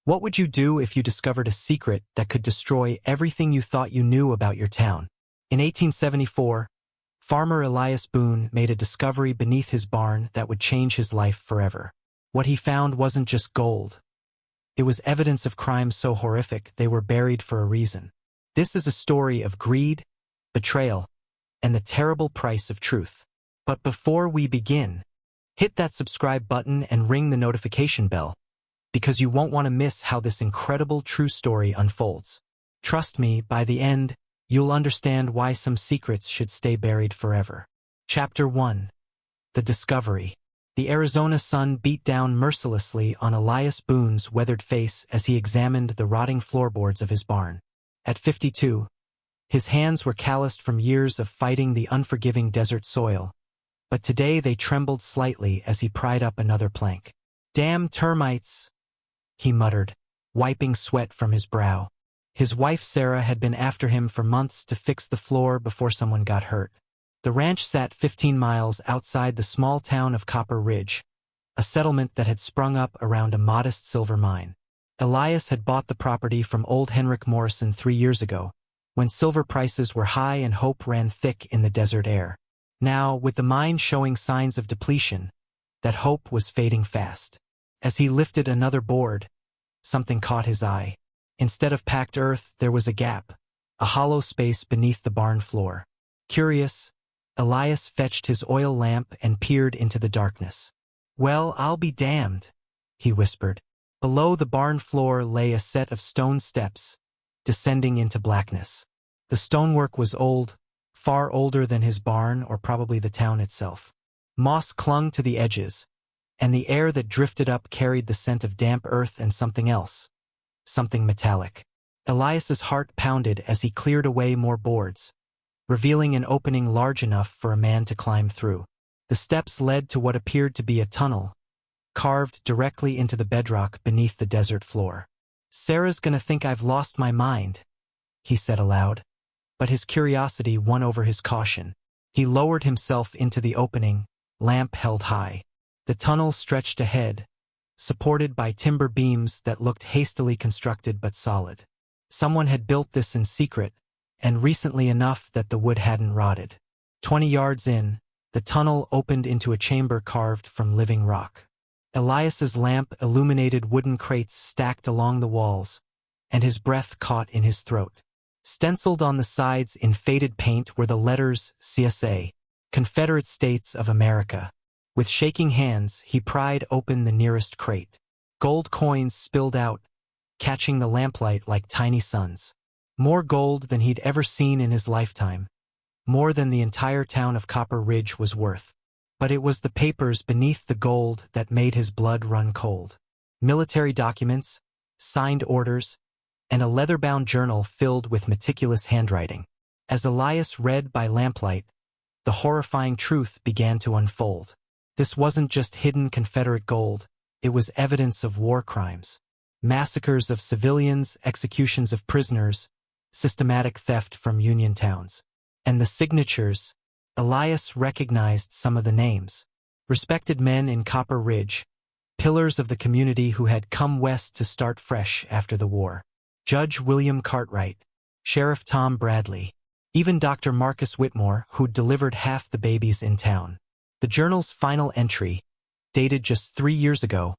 What would you do if you discovered a secret that could destroy everything you thought you knew about your town? In 1874, farmer Elias Boone made a discovery beneath his barn that would change his life forever. What he found wasn't just gold. It was evidence of crimes so horrific they were buried for a reason. This is a story of greed, betrayal, and the terrible price of truth. But before we begin, hit that subscribe button and ring the notification bell, because you won't want to miss how this incredible true story unfolds. Trust me, by the end, you'll understand why some secrets should stay buried forever. Chapter 1. The Discovery. The Arizona sun beat down mercilessly on Elias Boone's weathered face as he examined the rotting floorboards of his barn. At 52, his hands were calloused from years of fighting the unforgiving desert soil, but today they trembled slightly as he pried up another plank. "Damn termites," he muttered, wiping sweat from his brow. His wife Sarah had been after him for months to fix the floor before someone got hurt. The ranch sat 15 miles outside the small town of Copper Ridge, a settlement that had sprung up around a modest silver mine. Elias had bought the property from old Henrik Morrison 3 years ago, when silver prices were high and hope ran thick in the desert air. Now, with the mine showing signs of depletion, that hope was fading fast. As he lifted another board, something caught his eye. Instead of packed earth, there was a gap, a hollow space beneath the barn floor. Curious, Elias fetched his oil lamp and peered into the darkness. "Well, I'll be damned," he whispered. Below the barn floor lay a set of stone steps, descending into blackness. The stonework was old, far older than his barn or probably the town itself. Moss clung to the edges, and the air that drifted up carried the scent of damp earth and something else, something metallic. Elias's heart pounded as he cleared away more boards, revealing an opening large enough for a man to climb through. The steps led to what appeared to be a tunnel, carved directly into the bedrock beneath the desert floor. "Sarah's gonna think I've lost my mind," he said aloud, but his curiosity won over his caution. He lowered himself into the opening, lamp held high. The tunnel stretched ahead, supported by timber beams that looked hastily constructed but solid. Someone had built this in secret, and recently enough that the wood hadn't rotted. 20 yards in, the tunnel opened into a chamber carved from living rock. Elias's lamp illuminated wooden crates stacked along the walls, and his breath caught in his throat. Stenciled on the sides in faded paint were the letters CSA, Confederate States of America. With shaking hands, he pried open the nearest crate. Gold coins spilled out, catching the lamplight like tiny suns. More gold than he'd ever seen in his lifetime, more than the entire town of Copper Ridge was worth. But it was the papers beneath the gold that made his blood run cold. Military documents, signed orders, and a leather-bound journal filled with meticulous handwriting. As Elias read by lamplight, the horrifying truth began to unfold. This wasn't just hidden Confederate gold, it was evidence of war crimes. Massacres of civilians, executions of prisoners, systematic theft from Union towns. And the signatures, Elias recognized some of the names. Respected men in Copper Ridge, pillars of the community who had come west to start fresh after the war. Judge William Cartwright, Sheriff Tom Bradley, even Dr. Marcus Whitmore, who'd delivered half the babies in town. The journal's final entry, dated just 3 years ago,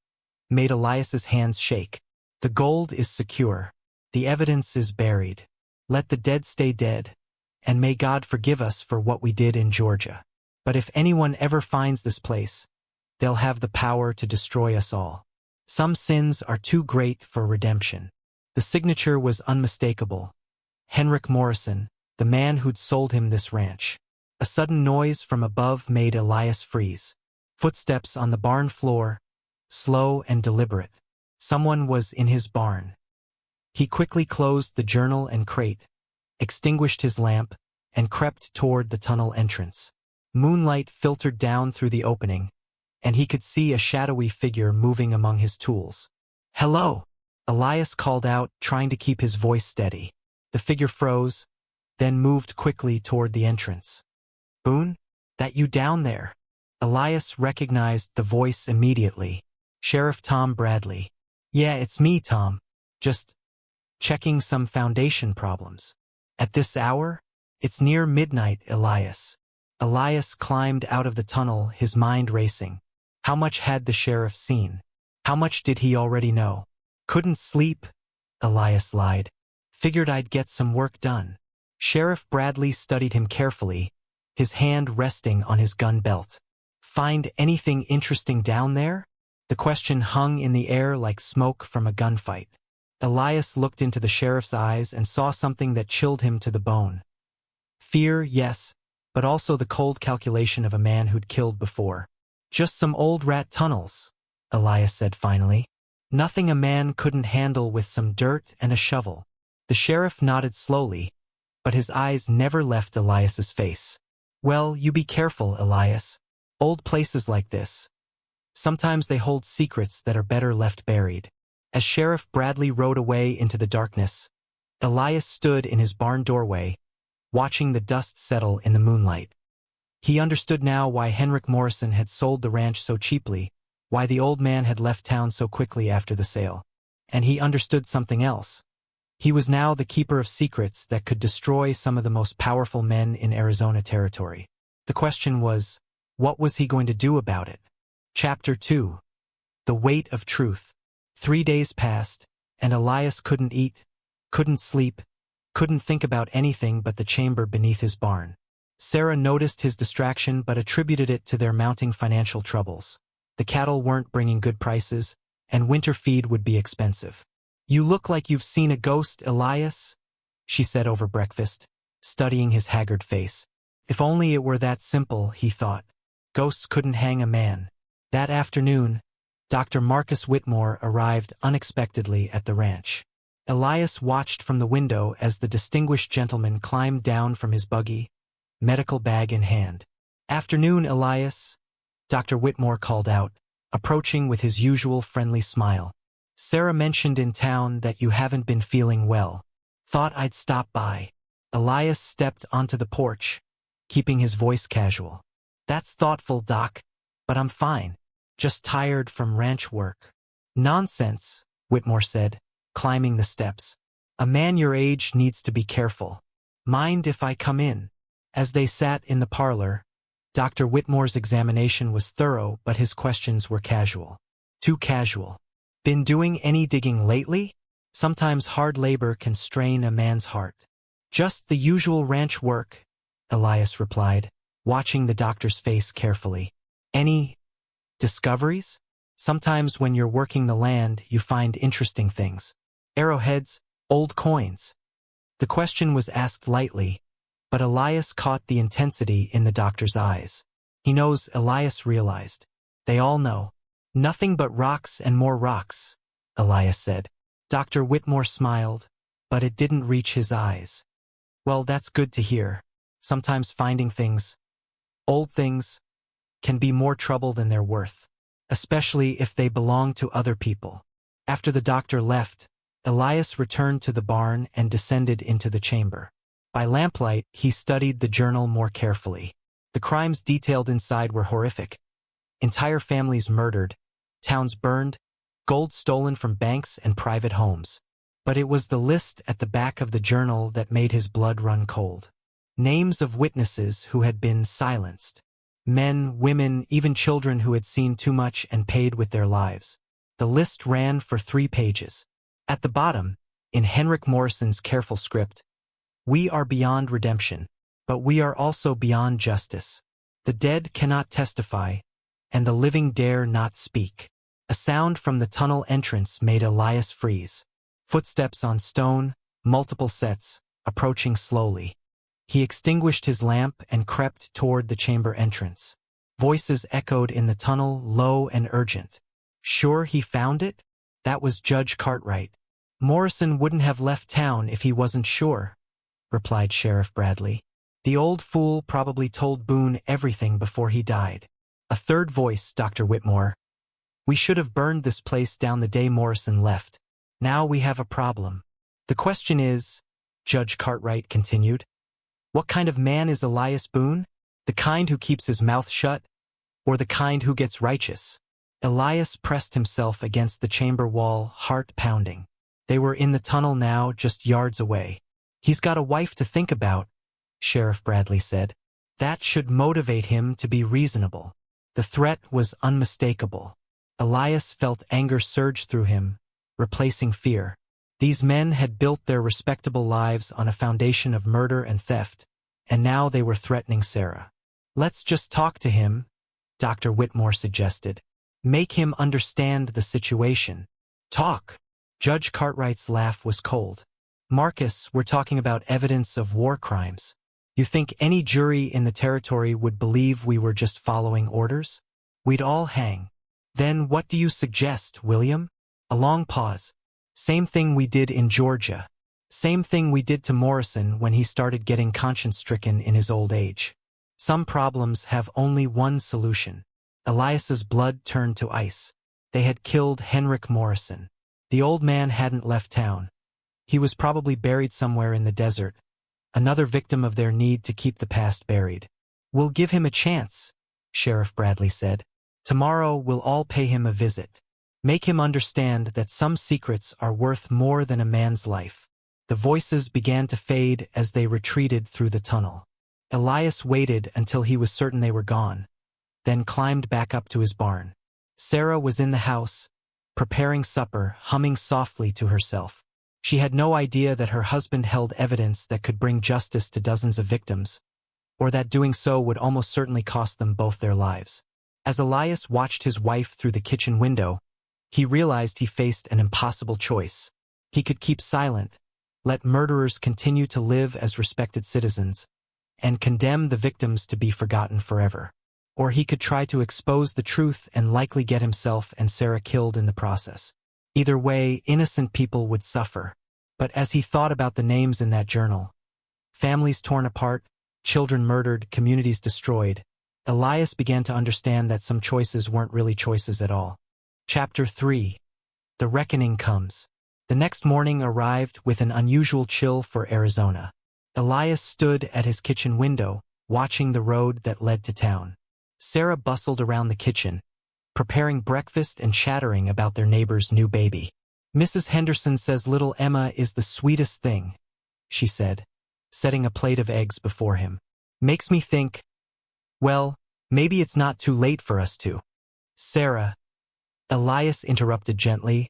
made Elias's hands shake. "The gold is secure. The evidence is buried. Let the dead stay dead, and may God forgive us for what we did in Georgia. But if anyone ever finds this place, they'll have the power to destroy us all. Some sins are too great for redemption." The signature was unmistakable. Henrik Morrison, the man who'd sold him this ranch. A sudden noise from above made Elias freeze. Footsteps on the barn floor, slow and deliberate. Someone was in his barn. He quickly closed the journal and crate, extinguished his lamp, and crept toward the tunnel entrance. Moonlight filtered down through the opening, and he could see a shadowy figure moving among his tools. "Hello!" Elias called out, trying to keep his voice steady. The figure froze, then moved quickly toward the entrance. "Boone? That you down there?" Elias recognized the voice immediately. Sheriff Tom Bradley. Yeah, it's me, Tom. Just checking some foundation problems. At this hour? It's near midnight, Elias. Elias climbed out of the tunnel, his mind racing. How much had the sheriff seen? How much did he already know? Couldn't sleep, Elias lied. Figured I'd get some work done. Sheriff Bradley studied him carefully, his hand resting on his gun belt. Find anything interesting down there? The question hung in the air like smoke from a gunfight. Elias looked into the sheriff's eyes and saw something that chilled him to the bone. Fear, yes, but also the cold calculation of a man who'd killed before. Just some old rat tunnels, Elias said finally. Nothing a man couldn't handle with some dirt and a shovel. The sheriff nodded slowly, but his eyes never left Elias's face. Well, you be careful, Elias. Old places like this. Sometimes they hold secrets that are better left buried. As Sheriff Bradley rode away into the darkness, Elias stood in his barn doorway, watching the dust settle in the moonlight. He understood now why Henrik Morrison had sold the ranch so cheaply, why the old man had left town so quickly after the sale. And he understood something else. He was now the keeper of secrets that could destroy some of the most powerful men in Arizona territory. The question was, what was he going to do about it? Chapter 2. The Weight of Truth. 3 days passed, and Elias couldn't eat, couldn't sleep, couldn't think about anything but the chamber beneath his barn. Sarah noticed his distraction but attributed it to their mounting financial troubles. The cattle weren't bringing good prices, and winter feed would be expensive. You look like you've seen a ghost, Elias, she said over breakfast, studying his haggard face. If only it were that simple, he thought. Ghosts couldn't hang a man. That afternoon, Dr. Marcus Whitmore arrived unexpectedly at the ranch. Elias watched from the window as the distinguished gentleman climbed down from his buggy, medical bag in hand. Afternoon, Elias, Dr. Whitmore called out, approaching with his usual friendly smile. Sarah mentioned in town that you haven't been feeling well. Thought I'd stop by. Elias stepped onto the porch, keeping his voice casual. That's thoughtful, Doc, but I'm fine. Just tired from ranch work. Nonsense, Whitmore said, climbing the steps. A man your age needs to be careful. Mind if I come in? As they sat in the parlor, Dr. Whitmore's examination was thorough, but his questions were casual. Too casual. Been doing any digging lately? Sometimes hard labor can strain a man's heart. Just the usual ranch work, Elias replied, watching the doctor's face carefully. Any discoveries? Sometimes when you're working the land, you find interesting things. Arrowheads, old coins. The question was asked lightly, but Elias caught the intensity in the doctor's eyes. He knows, Elias realized. They all know. Nothing but rocks and more rocks, Elias said. Dr. Whitmore smiled, but it didn't reach his eyes. Well, that's good to hear. Sometimes finding things, old things, can be more trouble than they're worth, especially if they belong to other people. After the doctor left, Elias returned to the barn and descended into the chamber. By lamplight, he studied the journal more carefully. The crimes detailed inside were horrific. Entire families murdered, towns burned, gold stolen from banks and private homes. But it was the list at the back of the journal that made his blood run cold. Names of witnesses who had been silenced. Men, women, even children who had seen too much and paid with their lives. The list ran for 3 pages. At the bottom, in Henrik Morrison's careful script, we are beyond redemption, but we are also beyond justice. The dead cannot testify, and the living dare not speak. A sound from the tunnel entrance made Elias freeze. Footsteps on stone, multiple sets, approaching slowly. He extinguished his lamp and crept toward the chamber entrance. Voices echoed in the tunnel, low and urgent. Sure he found it? That was Judge Cartwright. Morrison wouldn't have left town if he wasn't sure, replied Sheriff Bradley. The old fool probably told Boone everything before he died. A third voice, Dr. Whitmore. We should have burned this place down the day Morrison left. Now we have a problem. The question is, Judge Cartwright continued, what kind of man is Elias Boone? The kind who keeps his mouth shut, or the kind who gets righteous? Elias pressed himself against the chamber wall, heart pounding. They were in the tunnel now, just yards away. He's got a wife to think about, Sheriff Bradley said. That should motivate him to be reasonable. The threat was unmistakable. Elias felt anger surge through him, replacing fear. These men had built their respectable lives on a foundation of murder and theft, and now they were threatening Sarah. Let's just talk to him, Dr. Whitmore suggested. Make him understand the situation. Talk. Judge Cartwright's laugh was cold. Marcus, we're talking about evidence of war crimes. You think any jury in the territory would believe we were just following orders? We'd all hang. Then what do you suggest, William? A long pause. Same thing we did in Georgia. Same thing we did to Morrison when he started getting conscience-stricken in his old age. Some problems have only one solution. Elias's blood turned to ice. They had killed Henrik Morrison. The old man hadn't left town. He was probably buried somewhere in the desert, another victim of their need to keep the past buried. We'll give him a chance, Sheriff Bradley said. Tomorrow we'll all pay him a visit. Make him understand that some secrets are worth more than a man's life. The voices began to fade as they retreated through the tunnel. Elias waited until he was certain they were gone, then climbed back up to his barn. Sarah was in the house, preparing supper, humming softly to herself. She had no idea that her husband held evidence that could bring justice to dozens of victims, or that doing so would almost certainly cost them both their lives. As Elias watched his wife through the kitchen window, he realized he faced an impossible choice. He could keep silent, let murderers continue to live as respected citizens, and condemn the victims to be forgotten forever. Or he could try to expose the truth and likely get himself and Sarah killed in the process. Either way, innocent people would suffer. But as he thought about the names in that journal, families torn apart, children murdered, communities destroyed, Elias began to understand that some choices weren't really choices at all. Chapter 3. The Reckoning Comes. The next morning arrived with an unusual chill for Arizona. Elias stood at his kitchen window, watching the road that led to town. Sarah bustled around the kitchen, preparing breakfast and chattering about their neighbor's new baby. Mrs. Henderson says little Emma is the sweetest thing, she said, setting a plate of eggs before him. Makes me think, well, maybe it's not too late for us to. Sarah, Elias interrupted gently,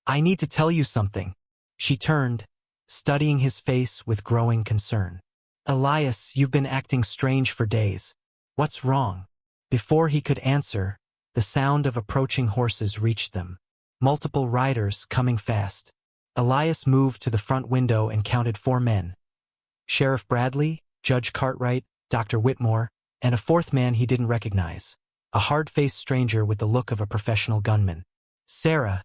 I need to tell you something. She turned, studying his face with growing concern. Elias, you've been acting strange for days. What's wrong? Before he could answer, the sound of approaching horses reached them. Multiple riders coming fast. Elias moved to the front window and counted 4 men. Sheriff Bradley, Judge Cartwright, Dr. Whitmore, and a 4th man he didn't recognize. A hard-faced stranger with the look of a professional gunman. Sarah,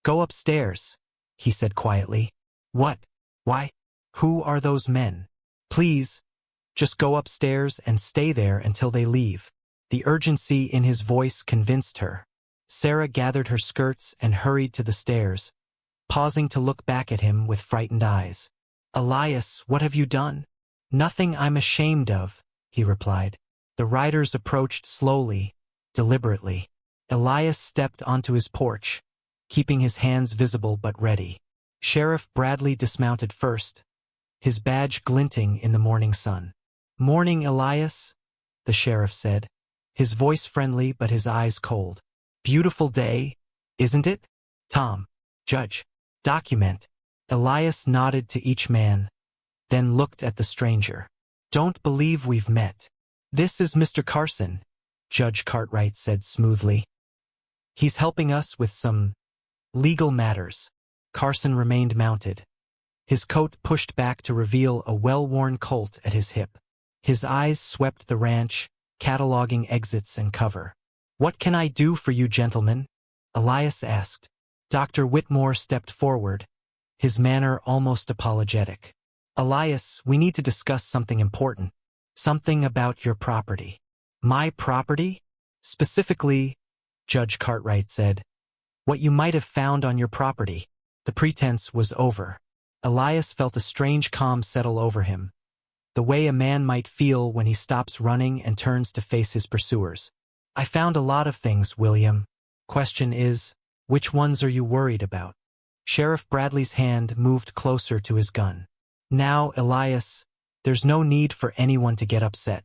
go upstairs, he said quietly. What? Why? Who are those men? Please, just go upstairs and stay there until they leave. The urgency in his voice convinced her. Sarah gathered her skirts and hurried to the stairs, pausing to look back at him with frightened eyes. Elias, what have you done? Nothing I'm ashamed of, he replied. The riders approached slowly, deliberately. Elias stepped onto his porch, keeping his hands visible but ready. Sheriff Bradley dismounted first, his badge glinting in the morning sun. Morning, Elias, the sheriff said, his voice friendly but his eyes cold. Beautiful day, isn't it? Tom, Judge, document. Elias nodded to each man, then looked at the stranger. Don't believe we've met. This is Mr. Carson, Judge Cartwright said smoothly. He's helping us with some legal matters. Carson remained mounted, his coat pushed back to reveal a well-worn Colt at his hip. His eyes swept the ranch, cataloging exits and cover. What can I do for you, gentlemen? Elias asked. Dr. Whitmore stepped forward, his manner almost apologetic. Elias, we need to discuss something important. Something about your property. My property? Specifically, Judge Cartwright said, what you might have found on your property. The pretense was over. Elias felt a strange calm settle over him, the way a man might feel when he stops running and turns to face his pursuers. I found a lot of things, William. Question is, which ones are you worried about? Sheriff Bradley's hand moved closer to his gun. Now, Elias, there's no need for anyone to get upset.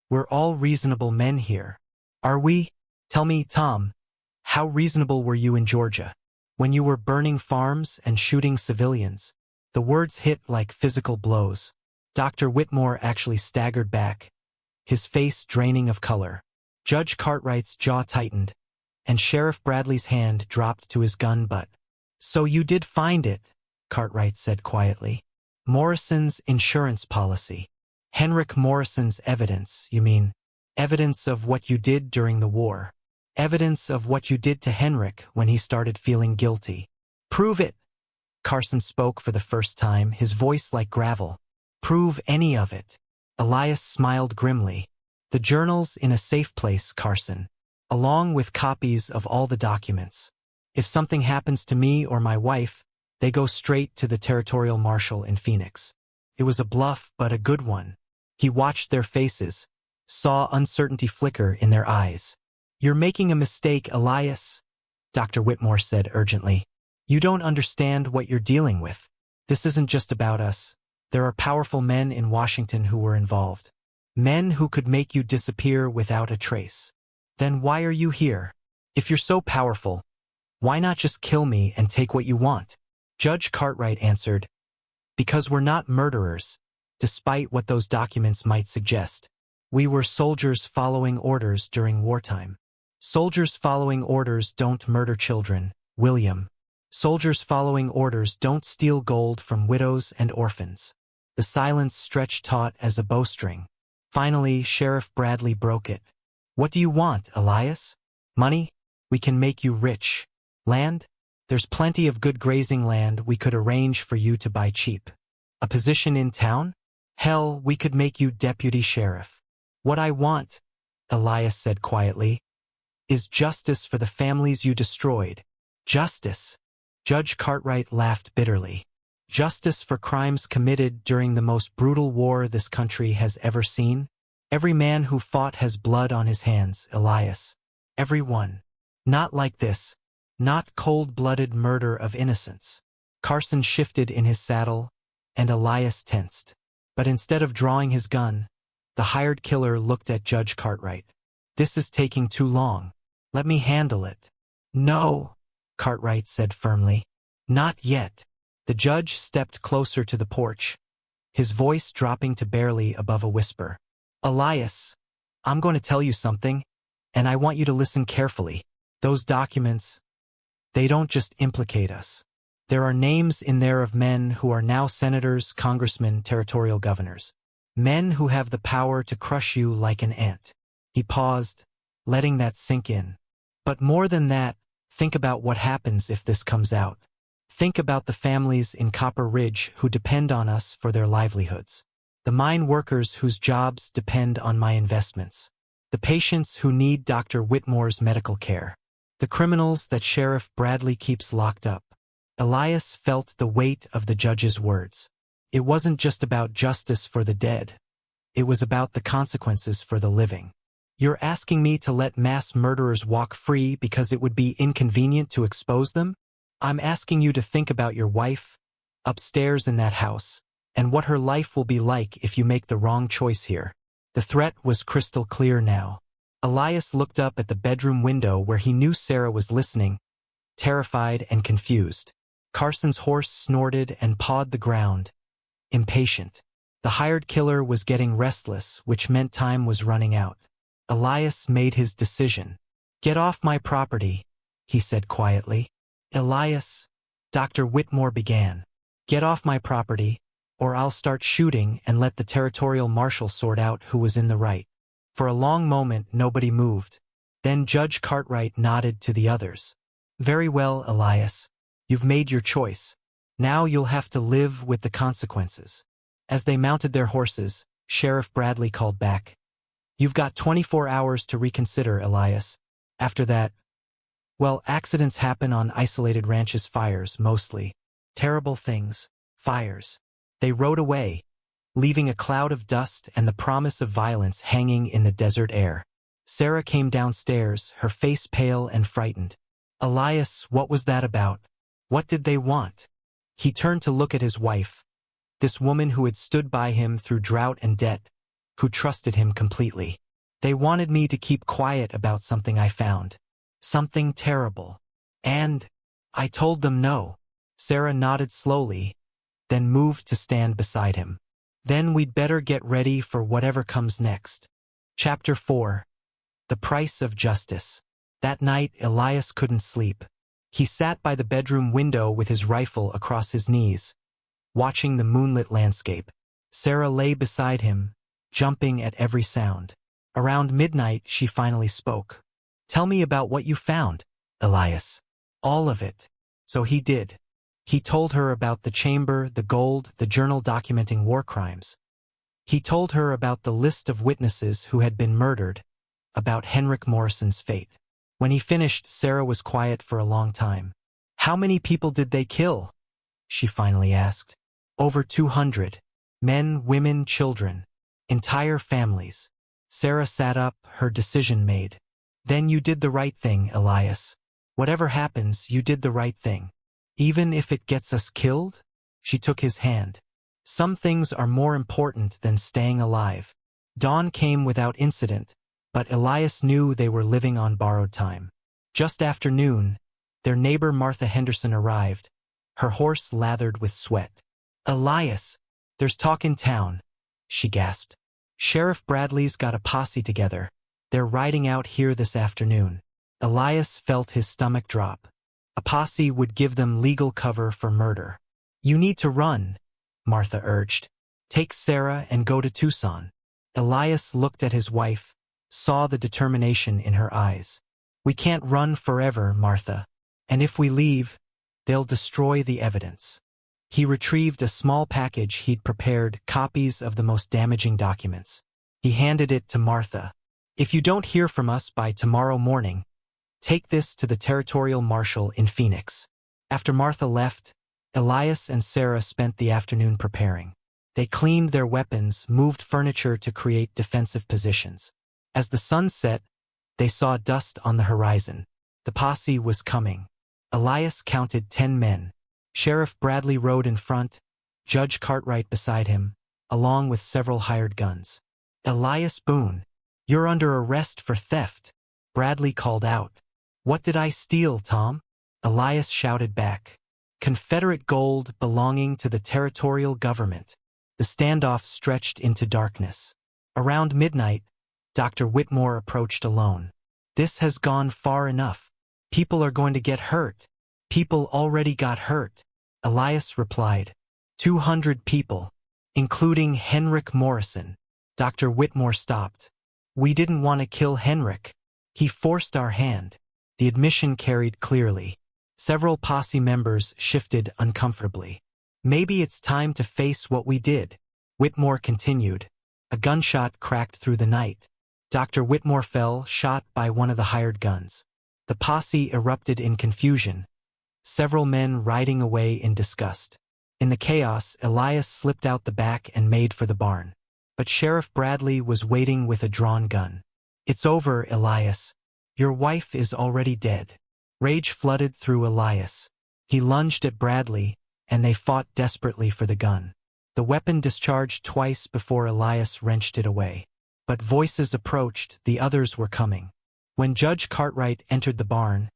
We're all reasonable men here. Are we? Tell me, Tom, how reasonable were you in Georgia? When you were burning farms and shooting civilians? The words hit like physical blows. Dr. Whitmore actually staggered back, his face draining of color. Judge Cartwright's jaw tightened, and Sheriff Bradley's hand dropped to his gun butt. So you did find it, Cartwright said quietly. Morrison's insurance policy. Henrik Morrison's evidence, you mean? Evidence of what you did during the war. Evidence of what you did to Henrik when he started feeling guilty. Prove it. Carson spoke for the first time, his voice like gravel. Prove any of it. Elias smiled grimly. The journal's in a safe place, Carson, along with copies of all the documents. If something happens to me or my wife, they go straight to the territorial marshal in Phoenix. It was a bluff, but a good one. He watched their faces, saw uncertainty flicker in their eyes. You're making a mistake, Elias, Dr. Whitmore said urgently. You don't understand what you're dealing with. This isn't just about us. There are powerful men in Washington who were involved. Men who could make you disappear without a trace. Then why are you here? If you're so powerful, why not just kill me and take what you want? Judge Cartwright answered, because we're not murderers, despite what those documents might suggest. We were soldiers following orders during wartime. Soldiers following orders don't murder children, William. Soldiers following orders don't steal gold from widows and orphans. The silence stretched taut as a bowstring. Finally, Sheriff Bradley broke it. What do you want, Elias? Money? We can make you rich. Land? There's plenty of good grazing land we could arrange for you to buy cheap. A position in town? Hell, we could make you deputy sheriff. What I want, Elias said quietly, is justice for the families you destroyed. Justice. Judge Cartwright laughed bitterly. Justice for crimes committed during the most brutal war this country has ever seen? Every man who fought has blood on his hands, Elias. Every one. Not like this. Not cold-blooded murder of innocents. Carson shifted in his saddle, and Elias tensed. But instead of drawing his gun, the hired killer looked at Judge Cartwright. This is taking too long. Let me handle it. No, Cartwright said firmly. Not yet. The judge stepped closer to the porch, his voice dropping to barely above a whisper. Elias, I'm going to tell you something, and I want you to listen carefully. Those documents, they don't just implicate us. There are names in there of men who are now senators, congressmen, territorial governors. Men who have the power to crush you like an ant. He paused, letting that sink in. But more than that, think about what happens if this comes out. Think about the families in Copper Ridge who depend on us for their livelihoods. The mine workers whose jobs depend on my investments. The patients who need Dr. Whitmore's medical care. The criminals that Sheriff Bradley keeps locked up. Elias felt the weight of the judge's words. It wasn't just about justice for the dead. It was about the consequences for the living. You're asking me to let mass murderers walk free because it would be inconvenient to expose them? I'm asking you to think about your wife, upstairs in that house, and what her life will be like if you make the wrong choice here. The threat was crystal clear now. Elias looked up at the bedroom window where he knew Sarah was listening, terrified and confused. Carson's horse snorted and pawed the ground, impatient. The hired killer was getting restless, which meant time was running out. Elias made his decision. Get off my property, he said quietly. Elias, Dr. Whitmore began. Get off my property, or I'll start shooting and let the territorial marshal sort out who was in the right. For a long moment, nobody moved. Then Judge Cartwright nodded to the others. Very well, Elias. You've made your choice. Now you'll have to live with the consequences. As they mounted their horses, Sheriff Bradley called back. You've got 24 hours to reconsider, Elias. After that, well, accidents happen on isolated ranches, fires, mostly. Terrible things. Fires. They rode away, leaving a cloud of dust and the promise of violence hanging in the desert air. Sarah came downstairs, her face pale and frightened. Elias, what was that about? What did they want? He turned to look at his wife, this woman who had stood by him through drought and debt, who trusted him completely. They wanted me to keep quiet about something I found. Something terrible. And I told them no. Sarah nodded slowly, then moved to stand beside him. Then we'd better get ready for whatever comes next. Chapter 4. The Price of Justice. That night, Elias couldn't sleep. He sat by the bedroom window with his rifle across his knees, watching the moonlit landscape. Sarah lay beside him, jumping at every sound. Around midnight, she finally spoke. "Tell me about what you found, Elias." "All of it." So he did. He told her about the chamber, the gold, the journal documenting war crimes. He told her about the list of witnesses who had been murdered, about Henrik Morrison's fate. When he finished, Sarah was quiet for a long time. "How many people did they kill?" she finally asked. "Over 200. Men, women, children. Entire families." Sarah sat up, her decision made. "Then you did the right thing, Elias. Whatever happens, you did the right thing. Even if it gets us killed?" She took his hand. "Some things are more important than staying alive." Dawn came without incident, but Elias knew they were living on borrowed time. Just after noon, their neighbor Martha Henderson arrived, her horse lathered with sweat. "Elias, there's talk in town," she gasped. "Sheriff Bradley's got a posse together. They're riding out here this afternoon." Elias felt his stomach drop. A posse would give them legal cover for murder. "You need to run," Martha urged. "Take Sarah and go to Tucson." Elias looked at his wife, saw the determination in her eyes. "We can't run forever, Martha. And if we leave, they'll destroy the evidence." He retrieved a small package he'd prepared, copies of the most damaging documents. He handed it to Martha. "If you don't hear from us by tomorrow morning, take this to the territorial marshal in Phoenix." After Martha left, Elias and Sarah spent the afternoon preparing. They cleaned their weapons, moved furniture to create defensive positions. As the sun set, they saw dust on the horizon. The posse was coming. Elias counted 10 men. Sheriff Bradley rode in front, Judge Cartwright beside him, along with several hired guns. "Elias Boone, you're under arrest for theft," Bradley called out. "What did I steal, Tom?" Elias shouted back. "Confederate gold belonging to the territorial government." The standoff stretched into darkness. Around midnight, Dr. Whitmore approached alone. "This has gone far enough. People are going to get hurt." "People already got hurt," Elias replied. 200 people, including Henrik Morrison." Dr. Whitmore stopped. "We didn't want to kill Henrik. He forced our hand." The admission carried clearly. Several posse members shifted uncomfortably. "Maybe it's time to face what we did," Whitmore continued. A gunshot cracked through the night. Dr. Whitmore fell, shot by one of the hired guns. The posse erupted in confusion, several men riding away in disgust. In the chaos, Elias slipped out the back and made for the barn. But Sheriff Bradley was waiting with a drawn gun. "It's over, Elias. Your wife is already dead." Rage flooded through Elias. He lunged at Bradley, and they fought desperately for the gun. The weapon discharged twice before Elias wrenched it away. But voices approached, the others were coming. When Judge Cartwright entered the barn,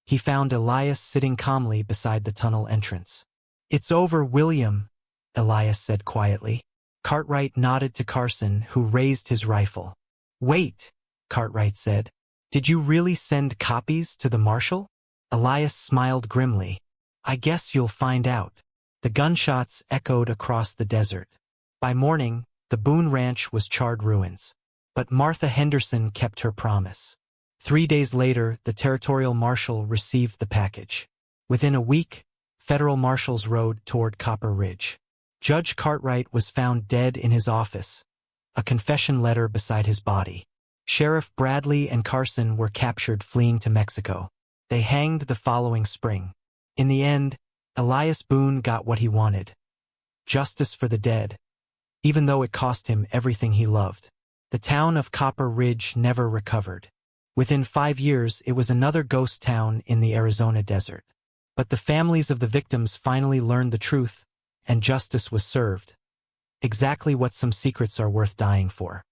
he found Elias sitting calmly beside the tunnel entrance. "It's over, William," Elias said quietly. Cartwright nodded to Carson, who raised his rifle. "Wait," Cartwright said. "Did you really send copies to the marshal?" Elias smiled grimly. "I guess you'll find out." The gunshots echoed across the desert. By morning, the Boone Ranch was charred ruins. But Martha Henderson kept her promise. 3 days later, the territorial marshal received the package. Within a week, federal marshals rode toward Copper Ridge. Judge Cartwright was found dead in his office, a confession letter beside his body. Sheriff Bradley and Carson were captured fleeing to Mexico. They hanged the following spring. In the end, Elias Boone got what he wanted: justice for the dead, even though it cost him everything he loved. The town of Copper Ridge never recovered. Within 5 years, it was another ghost town in the Arizona desert. But the families of the victims finally learned the truth, and justice was served. Exactly what some secrets are worth dying for.